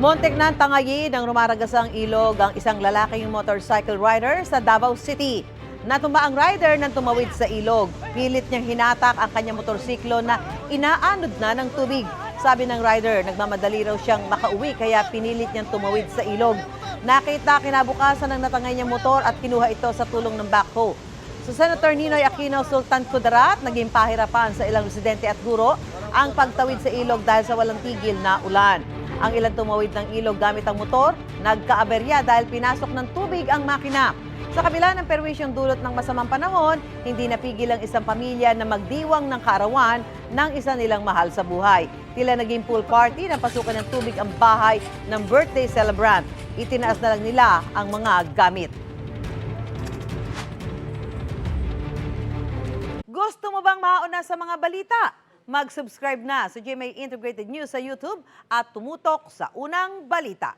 Montek na tangayin ng rumaragasang ilog ang isang lalaking motorcycle rider sa Davao City. Natuma ang rider nang tumawid sa ilog. Pilit niyang hinatak ang kanyang motorsiklo na inaanod na ng tubig. Sabi ng rider, nagmamadali raw siyang makauwi kaya pinilit niyang tumawid sa ilog. Nakita kinabukasan ng natangay niyang motor at kinuha ito sa tulong ng backhoe. Sa Senator Ninoy Aquino Sultan Kudarat, naging pahirapan sa ilang residente at guro ang pagtawid sa ilog dahil sa walang tigil na ulan. Ang ilang tumawid ng ilog gamit ang motor, nagkaaberya dahil pinasok ng tubig ang makina. Sa kabila ng perwisyong dulot ng masamang panahon, hindi napigil ang isang pamilya na magdiwang ng kaarawan ng isa nilang mahal sa buhay. Tila naging pool party na pasukan ng tubig ang bahay ng birthday celebrant. Itinaas na lang nila ang mga gamit. Gusto mo bang mauna sa mga balita? Mag-subscribe na sa GMA Integrated News sa YouTube at tumutok sa unang balita.